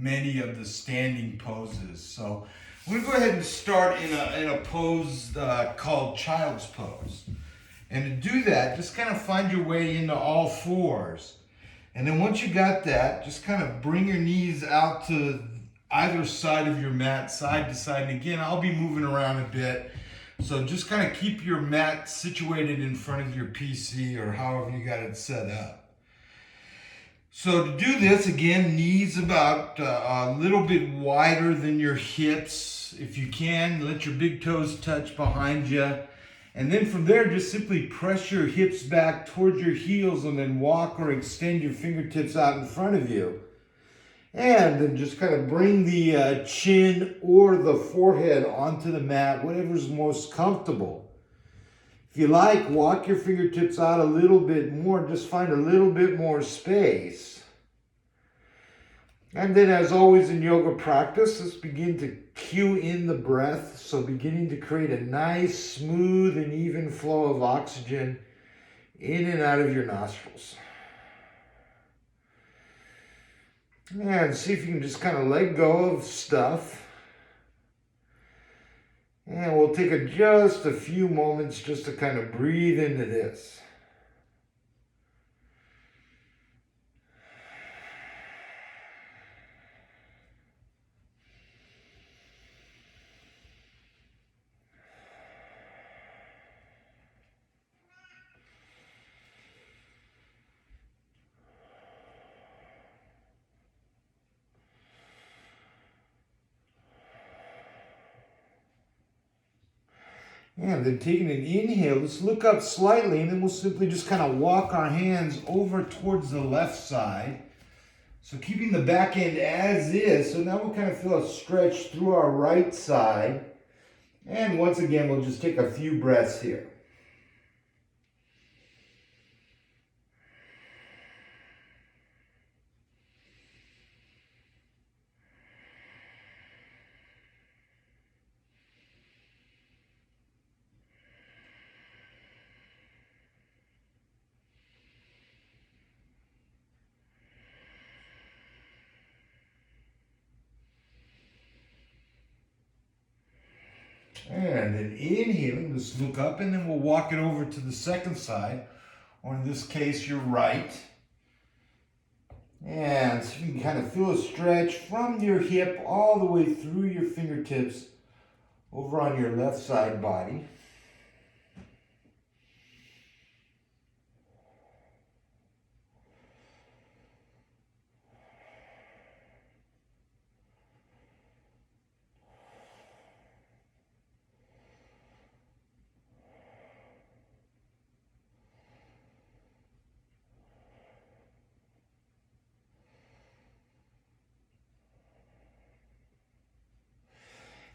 many of the standing poses. So I'm going to go ahead and start in a pose called Child's Pose. And to do that, just kind of find your way into all fours. And then once you got that, just kind of bring your knees out to either side of your mat, side to side. And again, I'll be moving around a bit. So just kind of keep your mat situated in front of your PC or however you got it set up. So to do this, again, knees about a little bit wider than your hips. If you can, let your big toes touch behind you. And then from there, just simply press your hips back towards your heels and then walk or extend your fingertips out in front of you. And then just kind of bring the chin or the forehead onto the mat, whatever's most comfortable. If you like, walk your fingertips out a little bit more, just find a little bit more space. And then as always in yoga practice, let's begin to cue in the breath. So beginning to create a nice, smooth, and even flow of oxygen in and out of your nostrils. And see if you can just kind of let go of stuff. And we'll take just a few moments just to kind of breathe into this. And then taking an inhale, let's look up slightly, and then we'll simply just kind of walk our hands over towards the left side. So keeping the back end as is. So now we'll kind of feel a stretch through our right side. And once again, we'll just take a few breaths here. And then inhaling, let's look up, and then we'll walk it over to the second side, or in this case, your right. And so you can kind of feel a stretch from your hip all the way through your fingertips over on your left side body.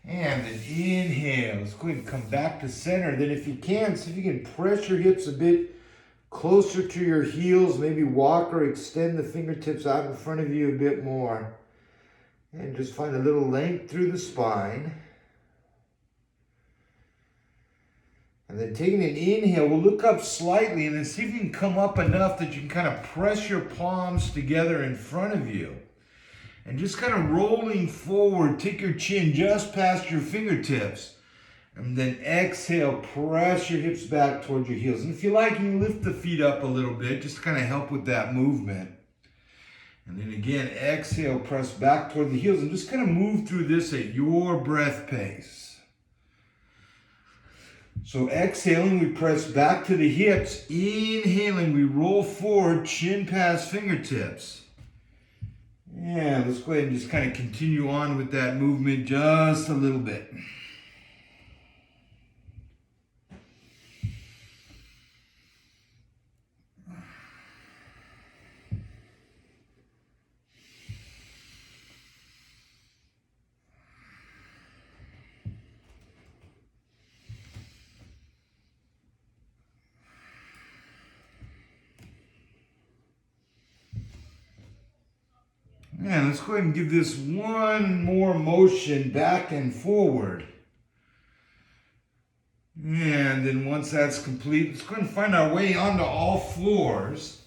And then inhale. Let's go ahead and come back to center. Then if you can, see if you can press your hips a bit closer to your heels. Maybe walk or extend the fingertips out in front of you a bit more. And just find a little length through the spine. And then taking an inhale, we'll look up slightly and then see if you can come up enough that you can kind of press your palms together in front of you. And just kind of rolling forward, take your chin just past your fingertips. And then exhale, press your hips back towards your heels. And if you like, you can lift the feet up a little bit, just to kind of help with that movement. And then again, exhale, press back toward the heels. And just kind of move through this at your breath pace. So exhaling, we press back to the hips. Inhaling, we roll forward, chin past fingertips. Yeah, let's go ahead and just kind of continue on with that movement just a little bit. And let's go ahead and give this one more motion back and forward. And then once that's complete, let's go ahead and find our way onto all fours.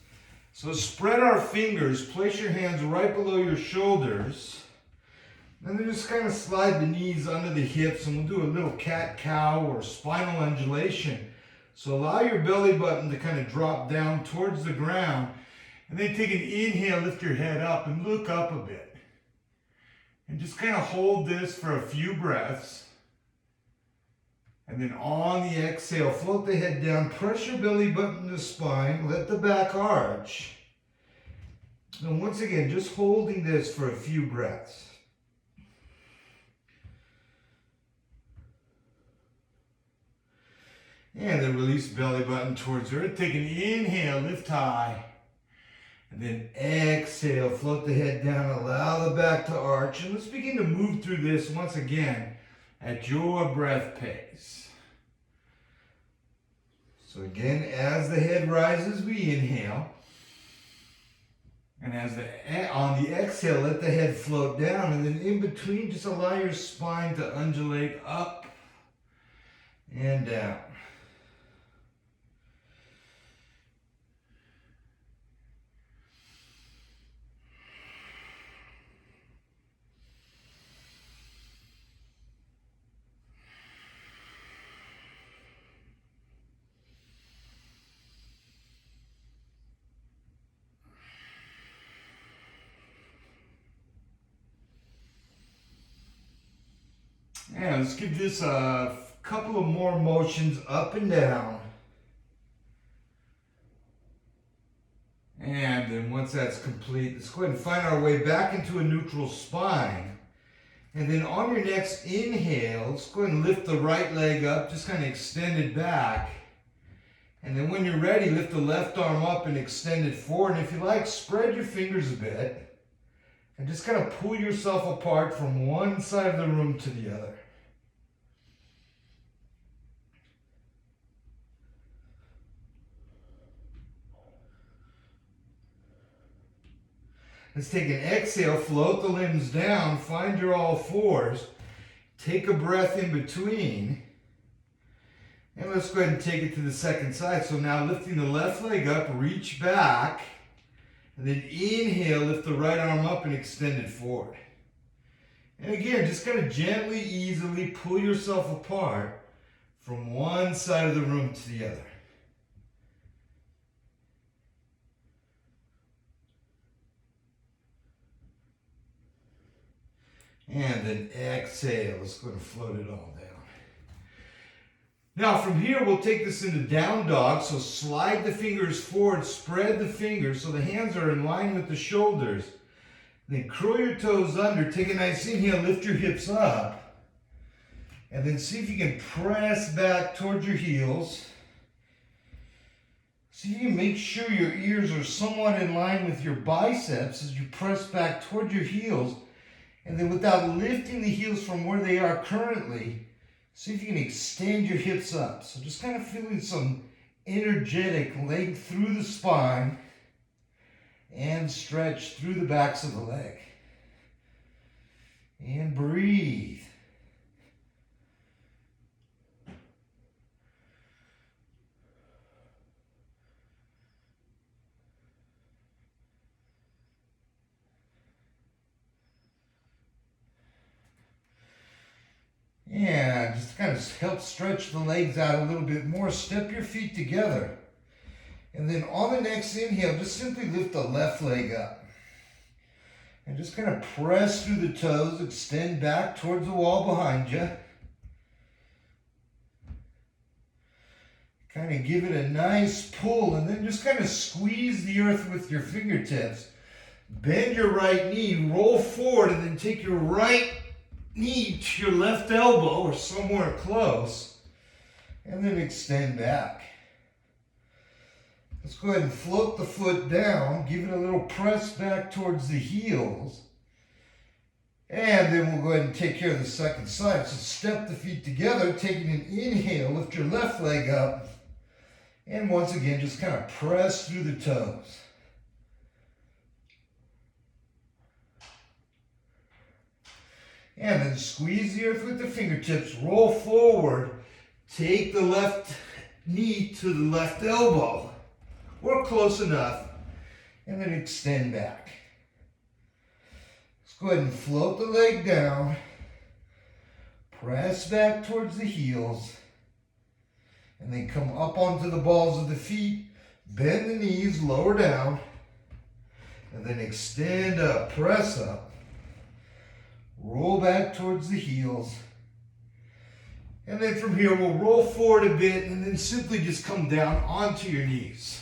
So spread our fingers, place your hands right below your shoulders. And then just kind of slide the knees under the hips, and we'll do a little cat-cow or spinal undulation. So allow your belly button to kind of drop down towards the ground, and then take an inhale, lift your head up and look up a bit. And just kind of hold this for a few breaths. And then on the exhale, float the head down, press your belly button to the spine, let the back arch. And once again, just holding this for a few breaths. And then release belly button towards earth. Take an inhale, lift high. And then exhale, float the head down, allow the back to arch. And let's begin to move through this once again at your breath pace. So again, as the head rises, we inhale. And on the exhale, let the head float down. And then in between, just allow your spine to undulate up and down. And let's give this a couple of more motions up and down. And then once that's complete, let's go ahead and find our way back into a neutral spine. And then on your next inhale, let's go ahead and lift the right leg up, just kind of extend it back. And then when you're ready, lift the left arm up and extend it forward. And if you like, spread your fingers a bit. And just kind of pull yourself apart from one side of the room to the other. Let's take an exhale, float the limbs down, find your all fours, take a breath in between, and let's go ahead and take it to the second side. So now lifting the left leg up, reach back, and then inhale, lift the right arm up and extend it forward. And again, just kind of gently, easily pull yourself apart from one side of the room to the other. And then exhale, let's go and float it all down. Now from here, we'll take this into down dog. So slide the fingers forward, spread the fingers so the hands are in line with the shoulders. Then curl your toes under, take a nice inhale, lift your hips up. And then see if you can press back towards your heels. See if you can make sure your ears are somewhat in line with your biceps as you press back toward your heels. And then without lifting the heels from where they are currently, see if you can extend your hips up. So just kind of feeling some energetic length through the spine and stretch through the backs of the leg. And breathe. Yeah, just kind of help stretch the legs out a little bit more. Step your feet together. And then on the next inhale, just simply lift the left leg up. And just kind of press through the toes, extend back towards the wall behind you. Kind of give it a nice pull, and then just kind of squeeze the earth with your fingertips. Bend your right knee, roll forward, and then take your right knee to your left elbow or somewhere close, and then extend back. Let's go ahead and float the foot down, give it a little press back towards the heels, and then we'll go ahead and take care of the second side. So step the feet together, taking an inhale, lift your left leg up, and once again just kind of press through the toes. And then squeeze the earth with the fingertips, roll forward, take the left knee to the left elbow, or close enough, and then extend back. Let's go ahead and float the leg down. Press back towards the heels. And then come up onto the balls of the feet. Bend the knees, lower down. And then extend up, press up. Roll back towards the heels. And then from here, we'll roll forward a bit and then simply just come down onto your knees.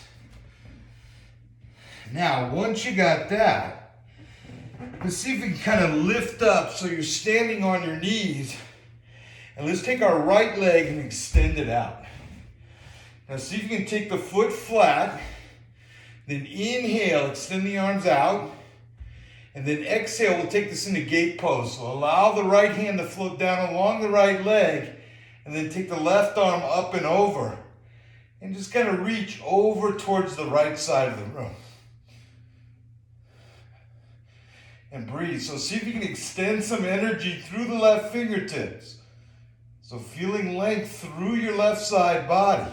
Now, once you got that, let's see if we can kind of lift up so you're standing on your knees. And let's take our right leg and extend it out. Now, see if you can take the foot flat. Then inhale, extend the arms out. And then exhale, we'll take this into gate pose. So allow the right hand to float down along the right leg. And then take the left arm up and over. And just kind of reach over towards the right side of the room. And breathe. So see if you can extend some energy through the left fingertips. So feeling length through your left side body.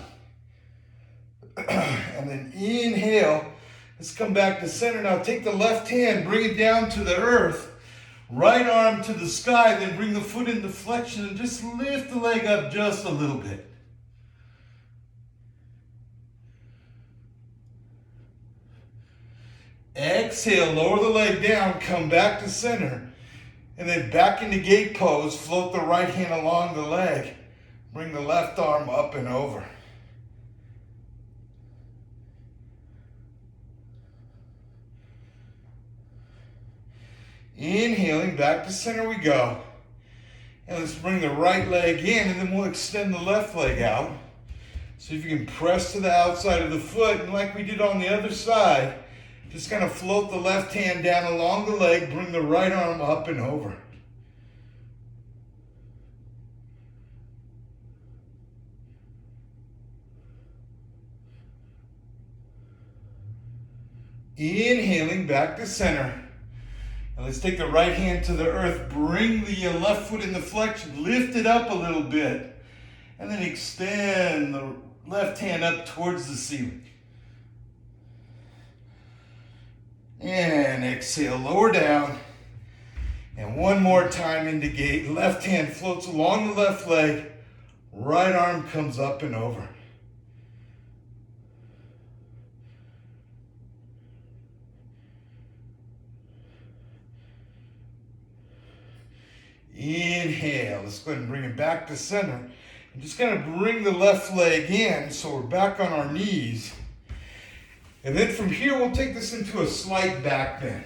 And then inhale. Let's come back to center. Now take the left hand, bring it down to the earth. Right arm to the sky, then bring the foot into flexion and just lift the leg up just a little bit. Exhale, lower the leg down, come back to center. And then back into gate pose, float the right hand along the leg. Bring the left arm up and over. Inhaling, back to center we go. And let's bring the right leg in and then we'll extend the left leg out. See if you can press to the outside of the foot, and like we did on the other side, just kind of float the left hand down along the leg, bring the right arm up and over. Inhaling, back to center. And let's take the right hand to the earth, bring the left foot into flexion, lift it up a little bit, and then extend the left hand up towards the ceiling. And exhale, lower down. And one more time into gate. Left hand floats along the left leg, right arm comes up and over. Inhale. Let's go ahead and bring it back to center. And just kind of bring the left leg in so we're back on our knees. And then from here, we'll take this into a slight back bend.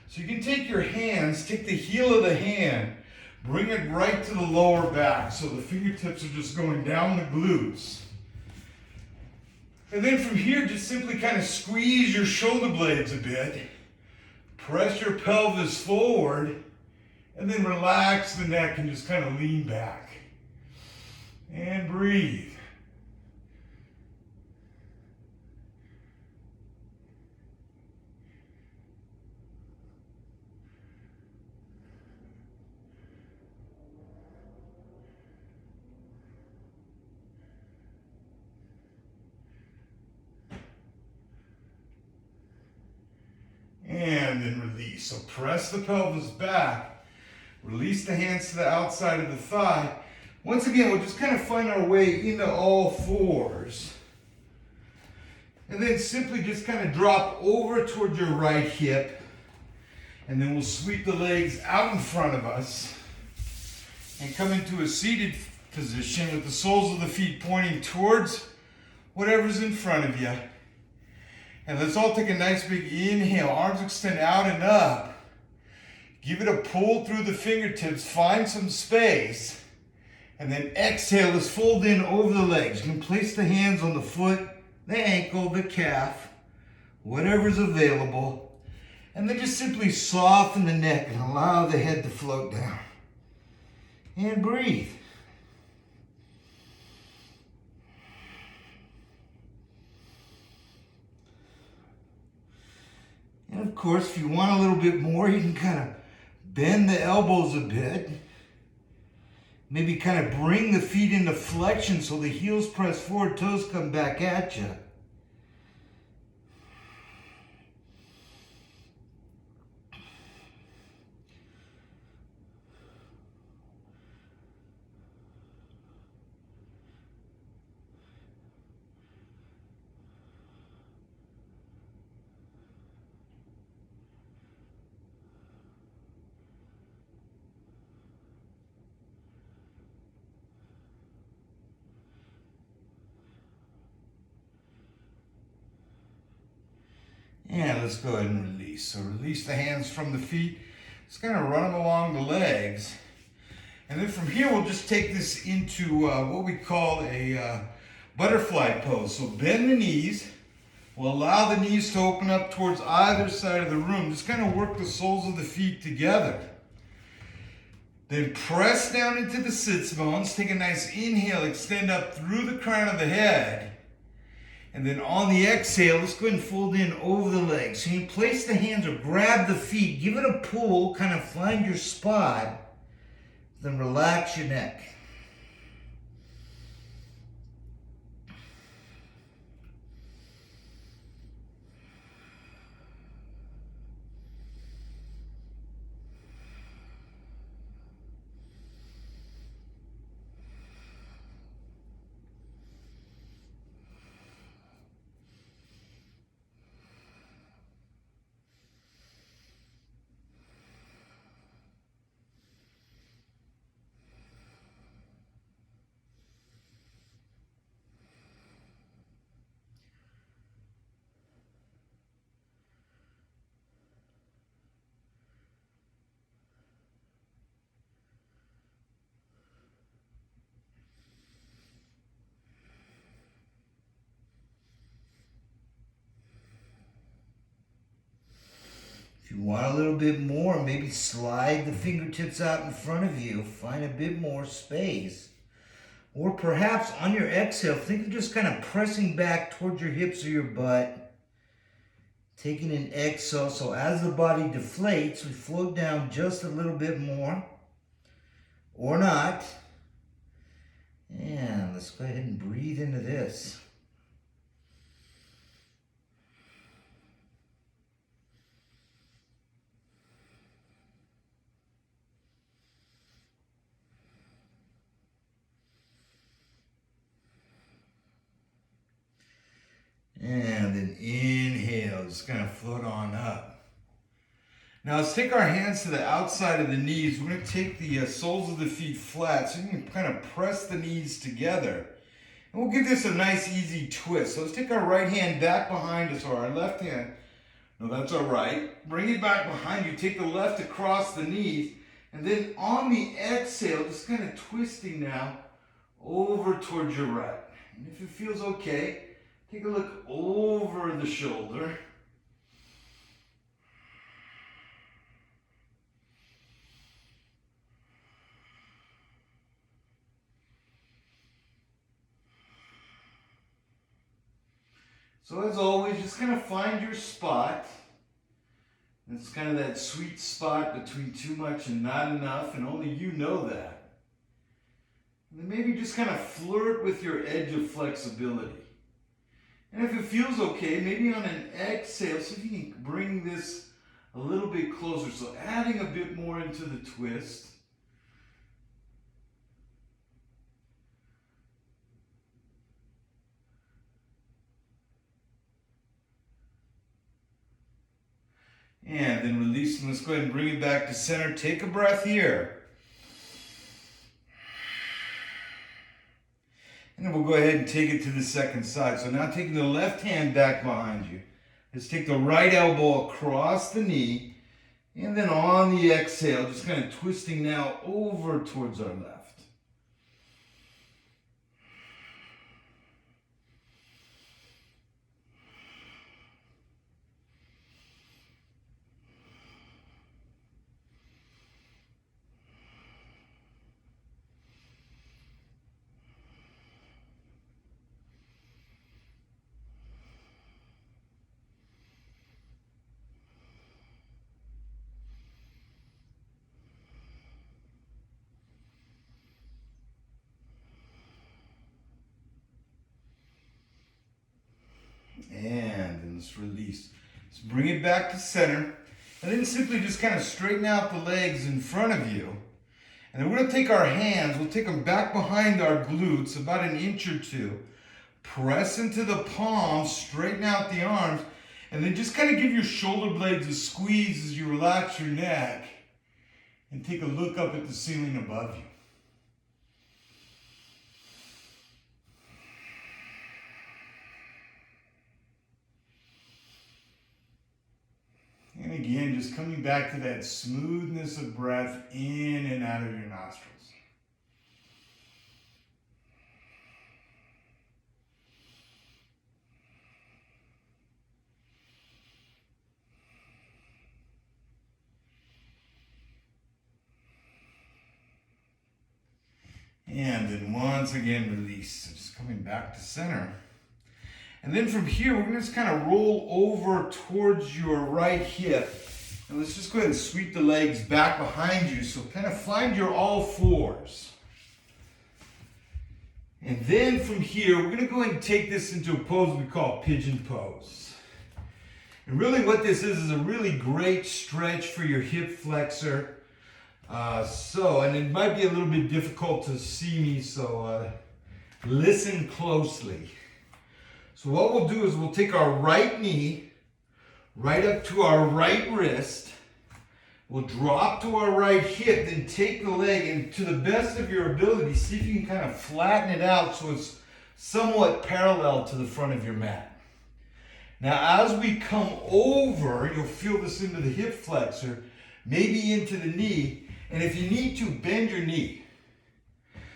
So you can take your hands, take the heel of the hand, bring it right to the lower back so the fingertips are just going down the glutes. And then from here, just simply kind of squeeze your shoulder blades a bit. Press your pelvis forward. And then relax the neck and just kind of lean back. And breathe. And then release. So press the pelvis back. Release the hands to the outside of the thigh. Once again, we'll just kind of find our way into all fours. And then simply just kind of drop over toward your right hip. And then we'll sweep the legs out in front of us. And come into a seated position with the soles of the feet pointing towards whatever's in front of you. And let's all take a nice big inhale. Arms extend out and up. Give it a pull through the fingertips. Find some space. And then exhale. Let's fold in over the legs. You can place the hands on the foot, the ankle, the calf, whatever's available. And then just simply soften the neck and allow the head to float down. And breathe. And of course, if you want a little bit more, you can kind of bend the elbows a bit. Maybe kind of bring the feet into flexion so the heels press forward, toes come back at you. And let's go ahead and release. So release the hands from the feet. Just kind of run them along the legs. And then from here, we'll just take this into what we call a butterfly pose. So bend the knees. We'll allow the knees to open up towards either side of the room. Just kind of work the soles of the feet together. Then press down into the sits bones. Take a nice inhale, extend up through the crown of the head. And then on the exhale, let's go ahead and fold in over the legs. So you place the hands or grab the feet, give it a pull, kind of find your spot, then relax your neck. If you want a little bit more, maybe slide the fingertips out in front of you. Find a bit more space. Or perhaps on your exhale, think of just kind of pressing back towards your hips or your butt. Taking an exhale, so as the body deflates, we float down just a little bit more. Or not. And let's go ahead and breathe into this. And then inhale, just kind of float on up. Now let's take our hands to the outside of the knees. We're going to take the soles of the feet flat so you can kind of press the knees together. And we'll give this a nice easy twist. So let's take our right hand back behind us, or our left hand. No, that's our right. Bring it back behind you. Take the left across the knees. And then on the exhale, just kind of twisting now over towards your right. And if it feels okay, take a look over the shoulder. So as always, just kind of find your spot. It's kind of that sweet spot between too much and not enough, and only you know that. And then maybe just kind of flirt with your edge of flexibility. And if it feels okay, maybe on an exhale, see if you can bring this a little bit closer. So adding a bit more into the twist. And then releasing. Let's go ahead and bring it back to center. Take a breath here. And then we'll go ahead and take it to the second side. So now taking the left hand back behind you. Let's take the right elbow across the knee. And then on the exhale, just kind of twisting now over towards our left. And then let's release. Let's bring it back to center. And then simply just kind of straighten out the legs in front of you. And then we're going to take our hands, we'll take them back behind our glutes, about an inch or two. Press into the palms, straighten out the arms, and then just kind of give your shoulder blades a squeeze as you relax your neck. And take a look up at the ceiling above you. And again, just coming back to that smoothness of breath in and out of your nostrils. And then once again, release. So just coming back to center. And then from here, we're going to just kind of roll over towards your right hip. And let's just go ahead and sweep the legs back behind you. So kind of find your all fours. And then from here, we're going to go ahead and take this into a pose we call pigeon pose. And really what this is a really great stretch for your hip flexor. And it might be a little bit difficult to see me, so listen closely. So what we'll do is we'll take our right knee right up to our right wrist. We'll drop to our right hip, then take the leg, and to the best of your ability, see if you can kind of flatten it out so it's somewhat parallel to the front of your mat. Now as we come over, you'll feel this into the hip flexor, maybe into the knee, and if you need to, bend your knee.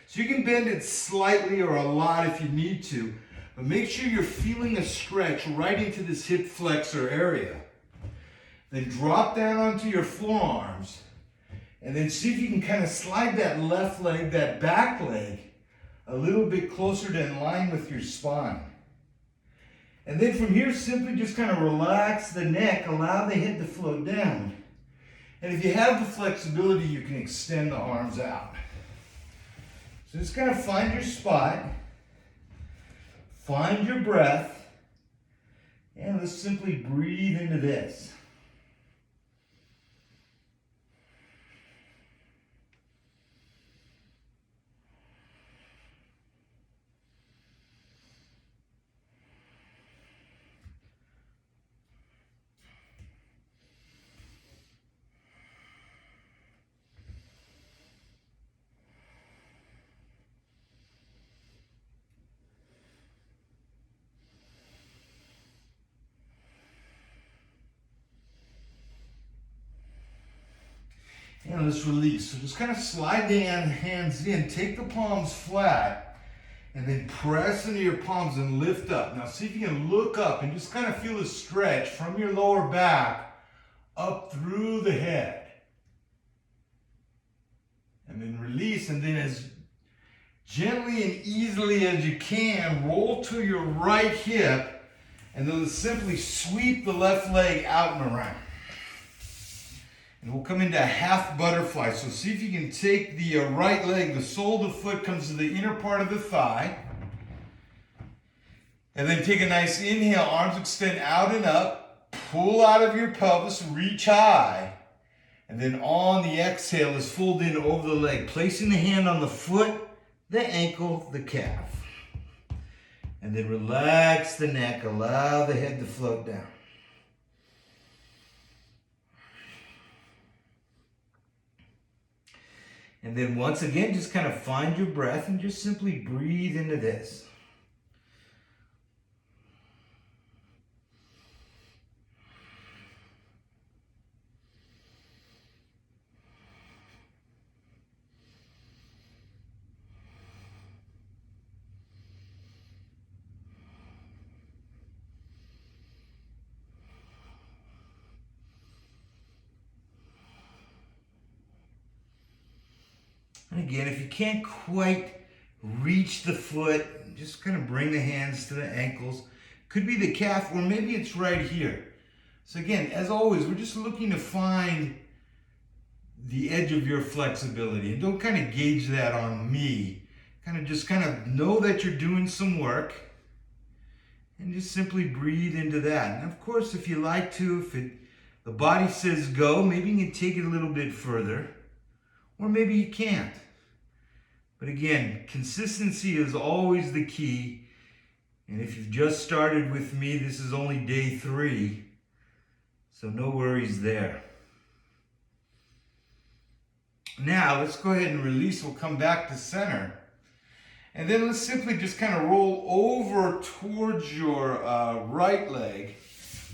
So you can bend it slightly or a lot if you need to, but make sure you're feeling a stretch right into this hip flexor area. Then drop down onto your forearms, and then see if you can kind of slide that left leg, that back leg, a little bit closer to in line with your spine. And then from here, simply just kind of relax the neck, allow the head to float down. And if you have the flexibility, you can extend the arms out. So just kind of find your spot, find your breath, and let's simply breathe into this. And let's release. So just kind of slide the hands in, take the palms flat, and then press into your palms and lift up. Now see if you can look up and just kind of feel the stretch from your lower back up through the head. And then release, and then as gently and easily as you can, roll to your right hip, and then simply sweep the left leg out and around. And we'll come into a half butterfly. So see if you can take the right leg, the sole of the foot comes to the inner part of the thigh. And then take a nice inhale, arms extend out and up. Pull out of your pelvis, reach high. And then on the exhale is fold in over the leg, placing the hand on the foot, the ankle, the calf. And then relax the neck, allow the head to float down. And then once again, just kind of find your breath and just simply breathe into this. And again, if you can't quite reach the foot, just kind of bring the hands to the ankles. Could be the calf, or maybe it's right here. So again, as always, we're just looking to find the edge of your flexibility. And don't kind of gauge that on me. Just know that you're doing some work. And just simply breathe into that. And of course, if you like to, the body says go, maybe you can take it a little bit further. Or maybe you can't. But again, consistency is always the key. And if you've just started with me, this is only day 3. So no worries there. Now, let's go ahead and release. We'll come back to center. And then let's simply just kind of roll over towards your right leg.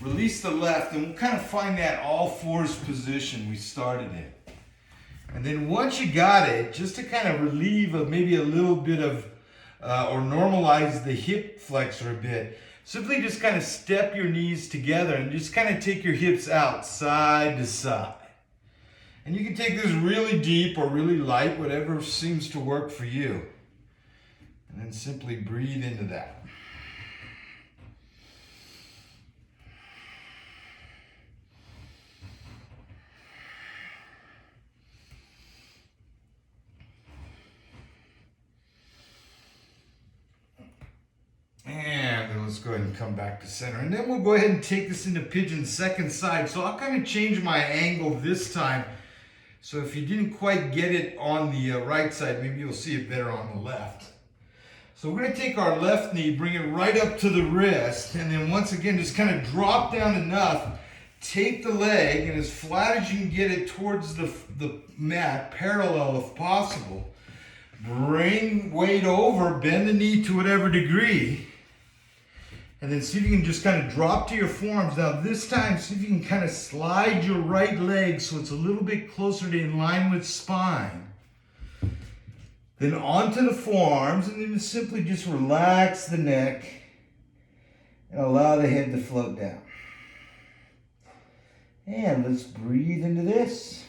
Release the left, and we'll kind of find that all fours position we started in. And then once you got it, just to kind of relieve maybe a little bit of, or normalize the hip flexor a bit, simply just kind of step your knees together and just kind of take your hips out side to side. And you can take this really deep or really light, whatever seems to work for you. And then simply breathe into that. And then let's go ahead and come back to center. And then we'll go ahead and take this into pigeon second side. So I'll kind of change my angle this time. So if you didn't quite get it on the right side, maybe you'll see it better on the left. So we're going to take our left knee, bring it right up to the wrist, and then once again just kind of drop down enough. Take the leg, and as flat as you can get it towards the mat, parallel if possible. Bring weight over, bend the knee to whatever degree. And then see if you can just kind of drop to your forearms. Now this time, see if you can kind of slide your right leg so it's a little bit closer to in line with spine. Then onto the forearms, and then simply just relax the neck and allow the head to float down. And let's breathe into this.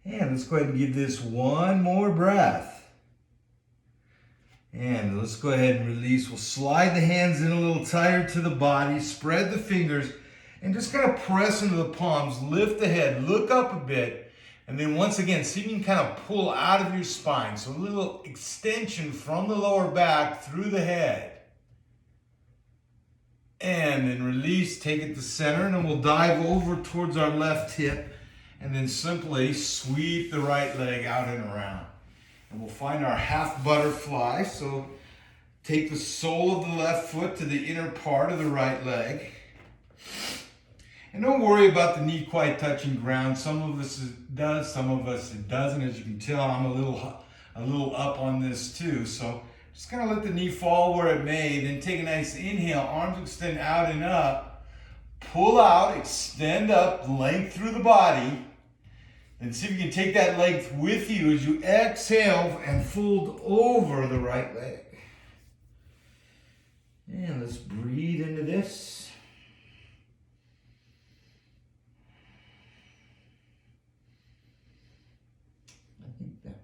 And let's go ahead and give this one more breath. And let's go ahead and release. We'll slide the hands in a little tighter to the body, spread the fingers, and just kind of press into the palms. Lift the head, look up a bit, and then once again, see if you can kind of pull out of your spine. So a little extension from the lower back through the head. And then release, take it to center, and then we'll dive over towards our left hip. And then simply sweep the right leg out and around. And we'll find our half butterfly. So take the sole of the left foot to the inner part of the right leg. And don't worry about the knee quite touching ground. Some of us it does, some of us it doesn't. As you can tell, I'm a little up on this too. So just kind of let the knee fall where it may. Then take a nice inhale, arms extend out and up. Pull out, extend up, length through the body. And see if you can take that length with you as you exhale and fold over the right leg. And let's breathe into this. I think that.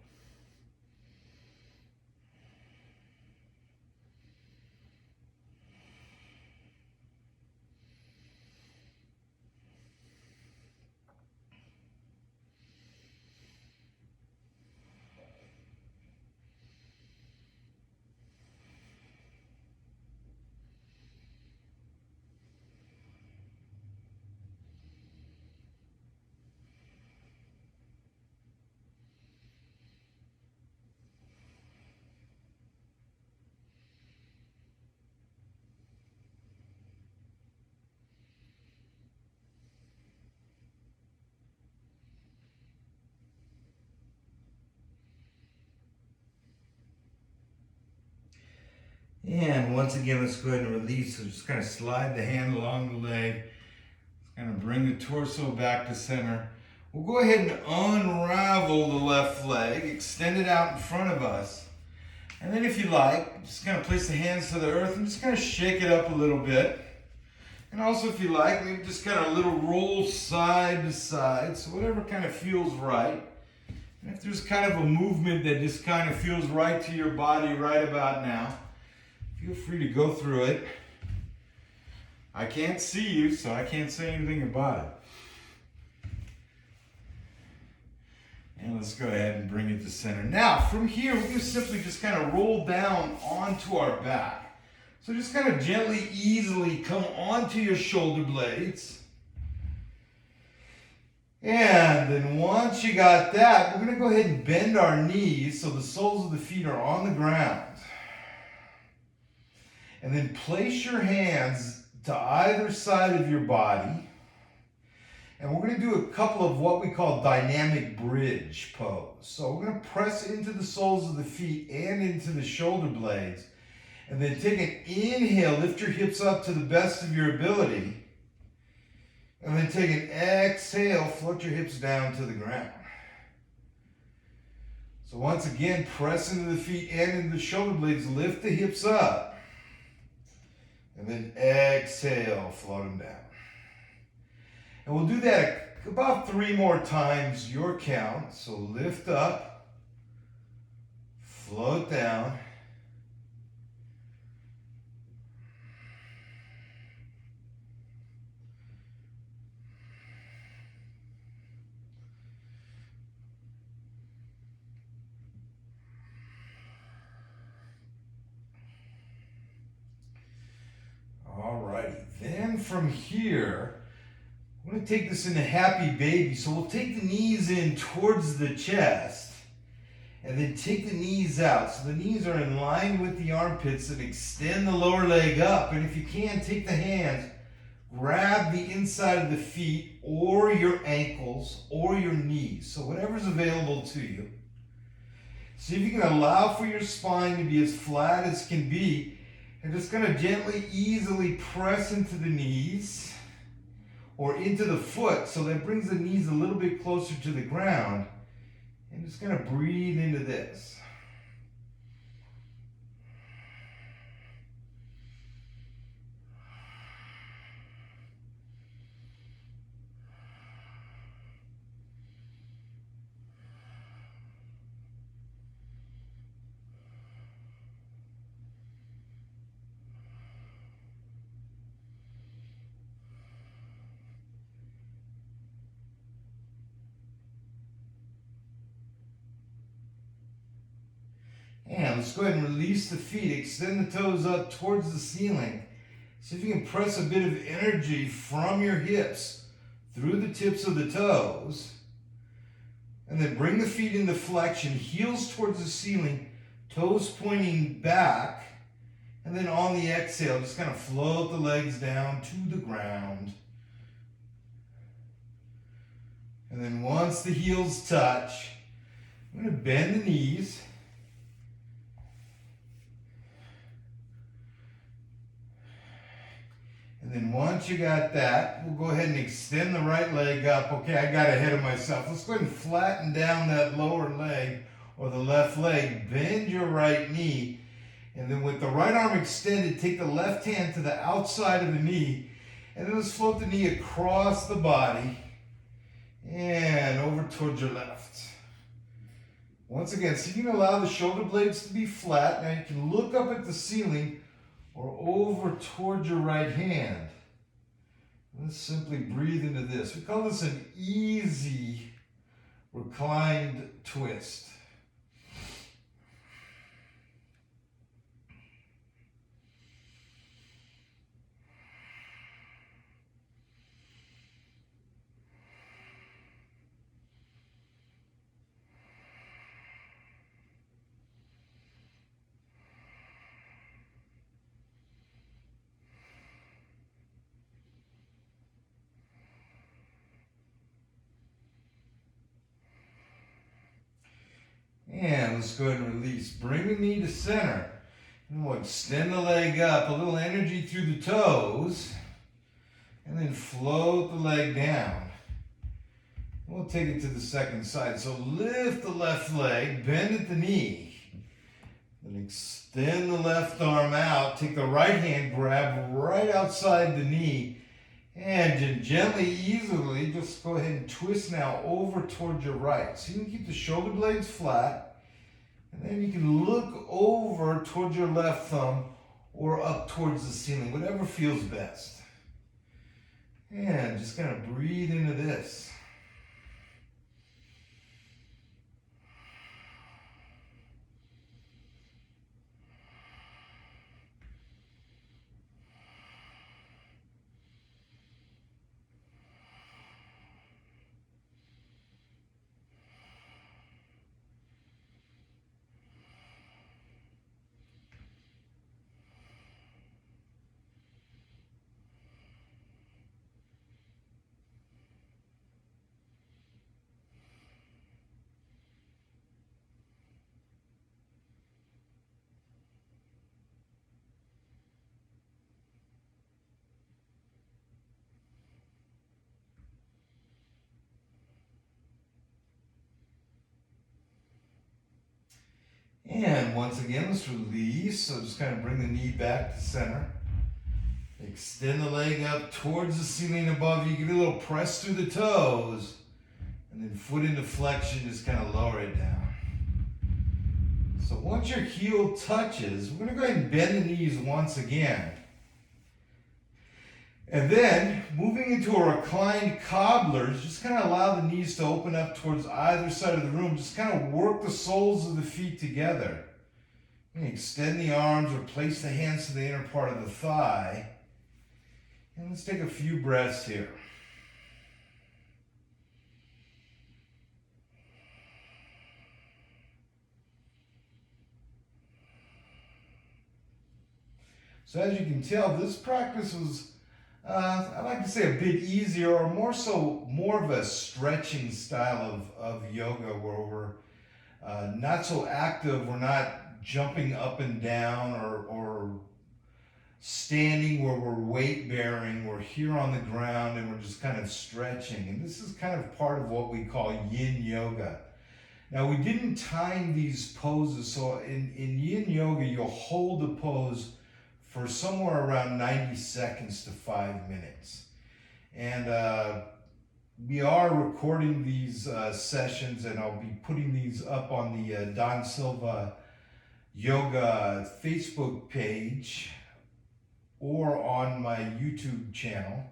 And once again, let's go ahead and release. So just kind of slide the hand along the leg. Kind of bring the torso back to center. We'll go ahead and unravel the left leg, extend it out in front of us. And then if you like, just kind of place the hands to the earth and just kind of shake it up a little bit. And also if you like, maybe just kind of a little roll side to side, so whatever kind of feels right. And if there's kind of a movement that just kind of feels right to your body right about now, feel free to go through it. I can't see you, so I can't say anything about it. And let's go ahead and bring it to center. Now, from here, we're going to simply just kind of roll down onto our back. So just kind of gently, easily come onto your shoulder blades. And then once you got that, we're going to go ahead and bend our knees so the soles of the feet are on the ground. And then place your hands to either side of your body. And we're going to do a couple of what we call dynamic bridge pose. So we're going to press into the soles of the feet and into the shoulder blades. And then take an inhale, lift your hips up to the best of your ability. And then take an exhale, float your hips down to the ground. So once again, press into the feet and into the shoulder blades, lift the hips up. And then exhale, float them down. And we'll do that about 3 more times, your count. So lift up, float down. Alrighty, then from here, we're going to take this into happy baby. So we'll take the knees in towards the chest and then take the knees out. So the knees are in line with the armpits and extend the lower leg up. And if you can, take the hands, grab the inside of the feet or your ankles or your knees. So whatever's available to you. See if you can allow for your spine to be as flat as can be. And just going to gently, easily press into the knees or into the foot, so that brings the knees a little bit closer to the ground. And just kind of breathe into this. And let's go ahead and release the feet. Extend the toes up towards the ceiling. See if you can press a bit of energy from your hips through the tips of the toes. And then bring the feet into flexion, heels towards the ceiling, toes pointing back. And then on the exhale, just kind of float the legs down to the ground. And then once the heels touch, I'm going to bend the knees. And then once you got that, we'll go ahead and extend the right leg up. Okay, I got ahead of myself. Let's go ahead and flatten down that lower leg or the left leg. Bend your right knee. And then with the right arm extended, take the left hand to the outside of the knee. And then let's float the knee across the body and over towards your left. Once again, so you can allow the shoulder blades to be flat. Now you can look up at the ceiling or over towards your right hand. Let's simply breathe into this. We call this an easy reclined twist. And let's go ahead and release. Bring the knee to center. And we'll extend the leg up. A little energy through the toes. And then float the leg down. We'll take it to the second side. So lift the left leg, bend at the knee. Then extend the left arm out. Take the right hand, grab right outside the knee, and gently, easily, just go ahead and twist now over towards your right. So you can keep the shoulder blades flat, and then you can look over towards your left thumb or up towards the ceiling, whatever feels best. And just kind of breathe into this. And once again, let's release. So just kind of bring the knee back to center. Extend the leg up towards the ceiling above you. Give it a little press through the toes. And then foot into flexion, just kind of lower it down. So once your heel touches, we're going to go ahead and bend the knees once again. And then, moving into a reclined cobblers, just kind of allow the knees to open up towards either side of the room. Just kind of work the soles of the feet together. And extend the arms or place the hands to the inner part of the thigh. And let's take a few breaths here. So as you can tell, this practice was I like to say a bit easier, or more of a stretching style of yoga, where we're not so active. We're not jumping up and down or standing where we're weight bearing. We're here on the ground and we're just kind of stretching. And this is kind of part of what we call yin yoga. Now, we didn't time these poses, so in yin yoga, you'll hold the pose for somewhere around 90 seconds to 5 minutes. And we are recording these sessions, and I'll be putting these up on the Don Silva Yoga Facebook page or on my YouTube channel.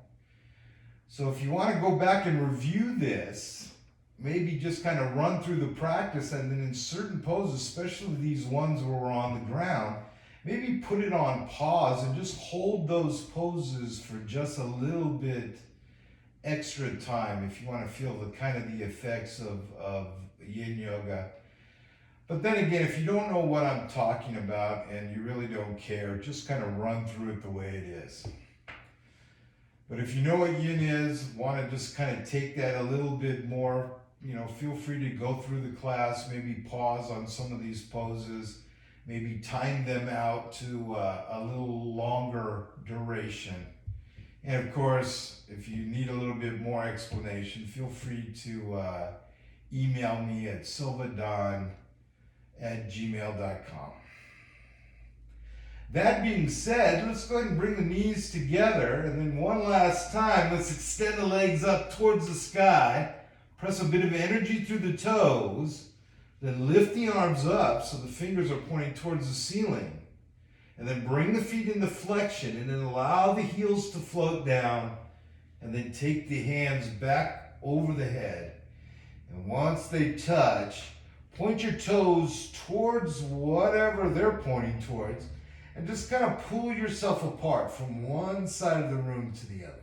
So if you want to go back and review this, maybe just kind of run through the practice, and then in certain poses, especially these ones where we're on the ground, maybe put it on pause and just hold those poses for just a little bit extra time if you want to feel the effects of yin yoga. But then again, if you don't know what I'm talking about and you really don't care, just kind of run through it the way it is. But if you know what yin is, want to just kind of take that a little bit more, feel free to go through the class, maybe pause on some of these poses, maybe time them out to a little longer duration. And of course, if you need a little bit more explanation, feel free to email me at silvadon@gmail.com. That being said, let's go ahead and bring the knees together, and then one last time, let's extend the legs up towards the sky, press a bit of energy through the toes, then lift the arms up so the fingers are pointing towards the ceiling. And then bring the feet into flexion, and then allow the heels to float down, and then take the hands back over the head. And once they touch, point your toes towards whatever they're pointing towards, and just kind of pull yourself apart from one side of the room to the other.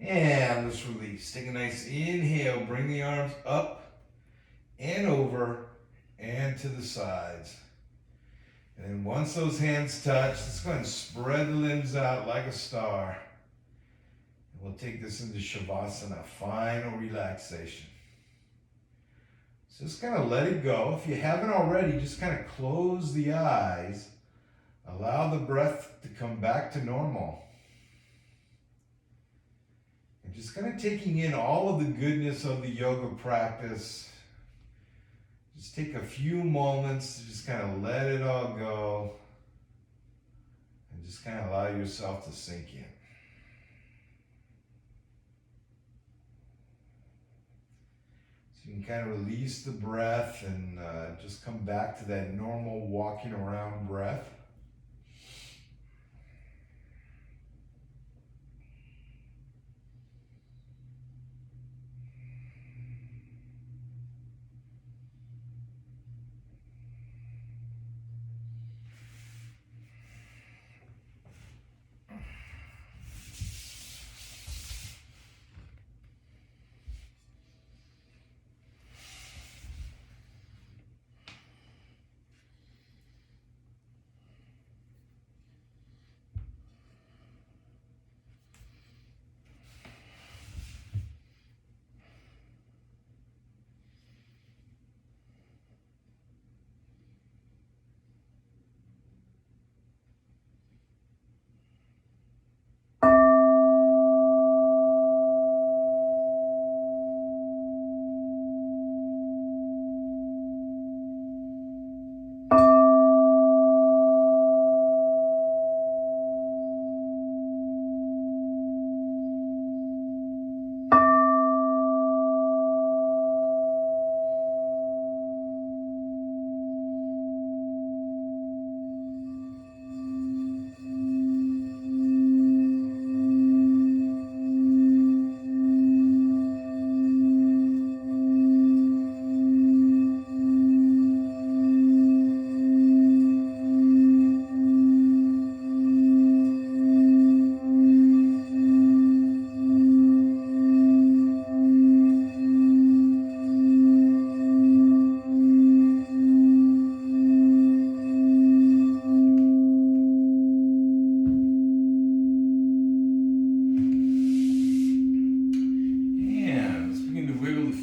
And let's release. Take a nice inhale. Bring the arms up and over and to the sides. And then once those hands touch, let's go ahead and spread the limbs out like a star. And we'll take this into Shavasana, final relaxation. So just kind of let it go. If you haven't already, just kind of close the eyes. Allow the breath to come back to normal. And just kind of taking in all of the goodness of the yoga practice. Just take a few moments to just kind of let it all go. And just kind of allow yourself to sink in. So you can kind of release the breath and just come back to that normal walking around breath.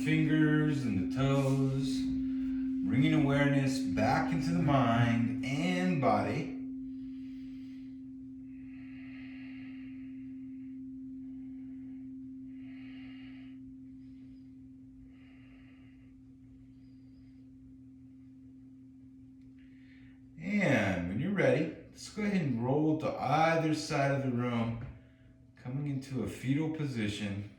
Fingers and the toes, bringing awareness back into the mind and body. And when you're ready, let's go ahead and roll to either side of the room, coming into a fetal position.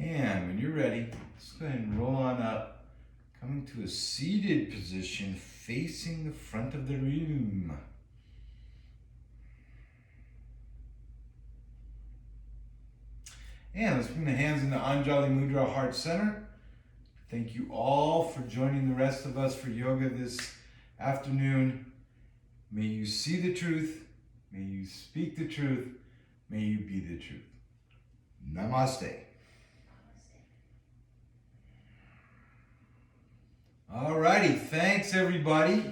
And when you're ready, let's go ahead and roll on up, coming to a seated position facing the front of the room. And let's bring the hands into Anjali Mudra, Heart Center. Thank you all for joining the rest of us for yoga this afternoon. May you see the truth. May you speak the truth. May you be the truth. Namaste. Alrighty, thanks everybody.